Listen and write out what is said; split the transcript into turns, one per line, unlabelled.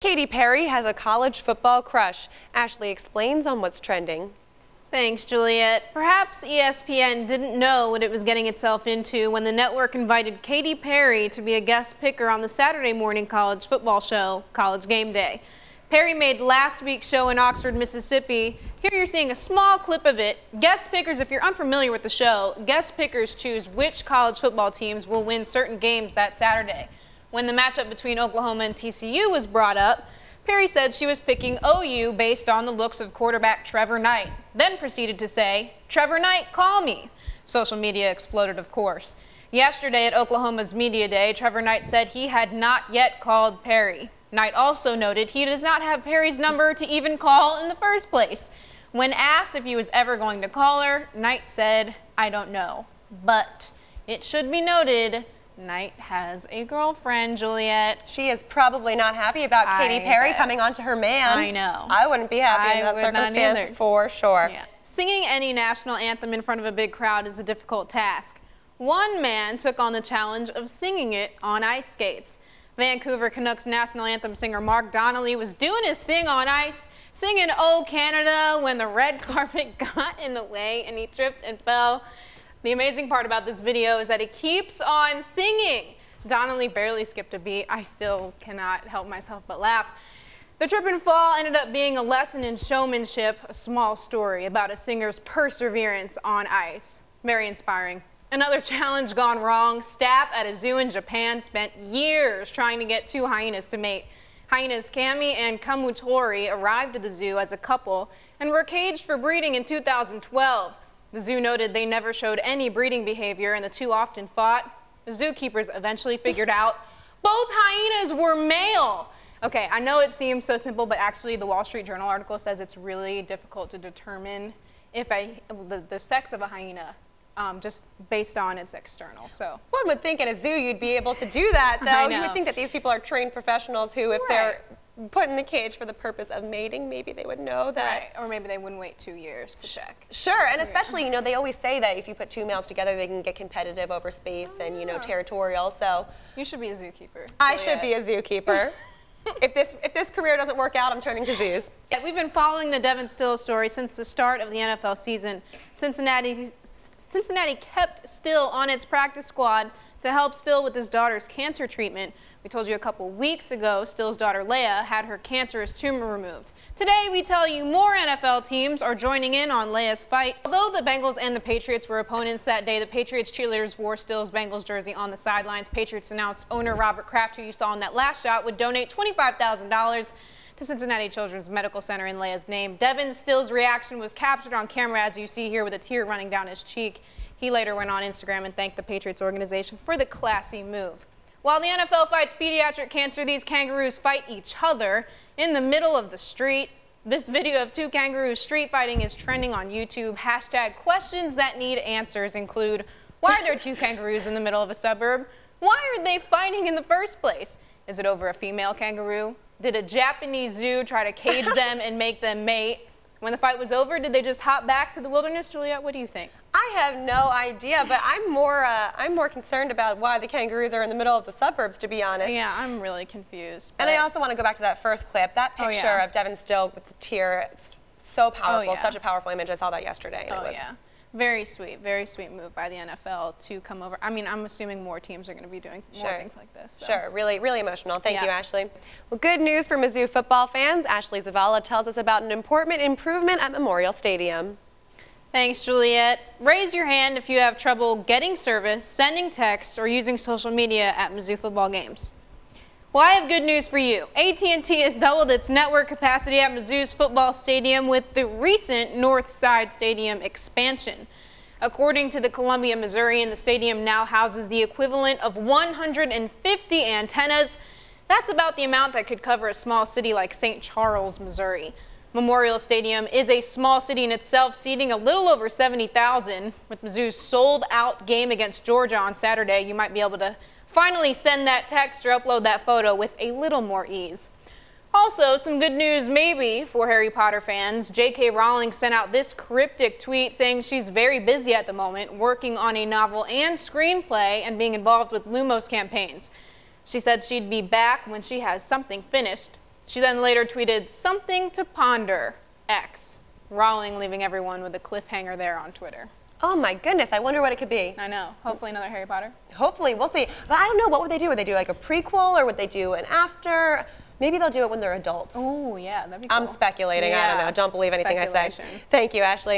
Katy Perry has a college football crush. Ashley explains on what's trending.
Thanks, Juliet. Perhaps ESPN didn't know what it was getting itself into when the network invited Katy Perry to be a guest picker on the Saturday morning college football show, College Game Day. Perry made last week's show in Oxford, Mississippi. Here you're seeing a small clip of it. Guest pickers, if you're unfamiliar with the show, guest pickers choose which college football teams will win certain games that Saturday. When the matchup between Oklahoma and TCU was brought up, Perry said she was picking OU based on the looks of quarterback Trevor Knight, then proceeded to say, "Trevor Knight, call me." Social media exploded, of course. Yesterday at Oklahoma's Media Day, Trevor Knight said he had not yet called Perry. Knight also noted he does not have Perry's number to even call in the first place. When asked if he was ever going to call her, Knight said, "I don't know." But it should be noted, Knight has a girlfriend, Juliet.
She is probably not happy about Katy Perry coming onto her man.
I know.
I wouldn't be happy in that circumstance for sure.
Yeah. Singing any national anthem in front of a big crowd is a difficult task. One man took on the challenge of singing it on ice skates. Vancouver Canucks national anthem singer Mark Donnelly was doing his thing on ice, singing "Oh Canada" when the red carpet got in the way and he tripped and fell. The amazing part about this video is that he keeps on singing. Donnelly barely skipped a beat. I still cannot help myself but laugh. The trip and fall ended up being a lesson in showmanship, a small story about a singer's perseverance on ice. Very inspiring. Another challenge gone wrong. Staff at a zoo in Japan spent years trying to get two hyenas to mate. Hyenas Kami and Kamutori arrived at the zoo as a couple and were caged for breeding in 2012. The zoo noted they never showed any breeding behavior and the two often fought. The zookeepers eventually figured out both hyenas were male. Okay, I know it seems so simple, but actually the Wall Street Journal article says it's really difficult to determine if the sex of a hyena just based on its external. So
one would think at a zoo you'd be able to do that, though. You would think that these people are trained professionals who, if they're put in the cage for the purpose of mating, maybe they would know that.
Right. Or maybe they wouldn't wait 2 years to check.
Sure, and especially, you know, they always say that if you put two males together, they can get competitive over space and, you know, territorial, so.
You should be a zookeeper.
I should be a zookeeper. If this career doesn't work out, I'm turning to zoos.
Yeah, we've been following the Devin Stills story since the start of the NFL season. Cincinnati kept Still on its practice squad to help Still with his daughter's cancer treatment. We told you a couple weeks ago, Still's daughter Leia had her cancerous tumor removed. Today we tell you more NFL teams are joining in on Leia's fight. Although the Bengals and the Patriots were opponents that day, the Patriots cheerleaders wore Still's Bengals jersey on the sidelines. Patriots announced owner Robert Kraft, who you saw in that last shot, would donate $25,000 to Cincinnati Children's Medical Center in Leia's name. Devin Still's reaction was captured on camera, as you see here, with a tear running down his cheek. He later went on Instagram and thanked the Patriots organization for the classy move. While the NFL fights pediatric cancer, these kangaroos fight each other in the middle of the street. This video of two kangaroos street fighting is trending on YouTube. Hashtag questions that need answers include, why are there two kangaroos in the middle of a suburb? Why are they fighting in the first place? Is it over a female kangaroo? Did a Japanese zoo try to cage them and make them mate? When the fight was over, did they just hop back to the wilderness? Juliet, what do you think?
I have no idea, but I'm more concerned about why the kangaroos are in the middle of the suburbs, to be honest.
Yeah, I'm really confused.
And I also want to go back to that first clip. That picture of Devin Still with the tear, it's so powerful, such a powerful image. I saw that yesterday. And it was
very sweet move by the NFL to come over. I mean, I'm assuming more teams are going to be doing more things like this. So.
Sure, really, really emotional. Thank you, Ashley. Well, good news for Mizzou football fans. Ashley Zavala tells us about an important improvement at Memorial Stadium.
Thanks, Juliet. Raise your hand if you have trouble getting service, sending texts, or using social media at Mizzou football games. Well, I have good news for you. AT&T has doubled its network capacity at Mizzou's football stadium with the recent North Side Stadium expansion. According to the Columbia Missourian, the stadium now houses the equivalent of 150 antennas. That's about the amount that could cover a small city like St. Charles, Missouri. Memorial Stadium is a small city in itself, seating a little over 70,000. With Mizzou's sold-out game against Georgia on Saturday, you might be able to finally send that text or upload that photo with a little more ease. Also, some good news maybe for Harry Potter fans. J.K. Rowling sent out this cryptic tweet saying she's very busy at the moment, working on a novel and screenplay and being involved with Lumos campaigns. She said she'd be back when she has something finished. She then later tweeted, "Something to ponder, X." Rowling leaving everyone with a cliffhanger there on Twitter.
Oh my goodness, I wonder what it could be.
I know. Hopefully another Harry Potter.
Hopefully, we'll see. But I don't know, what would they do? Would they do like a prequel or would they do an after? Maybe they'll do it when they're adults.
Oh yeah, that'd be cool.
I'm speculating, I don't know. Don't believe anything I say. Thank you, Ashley.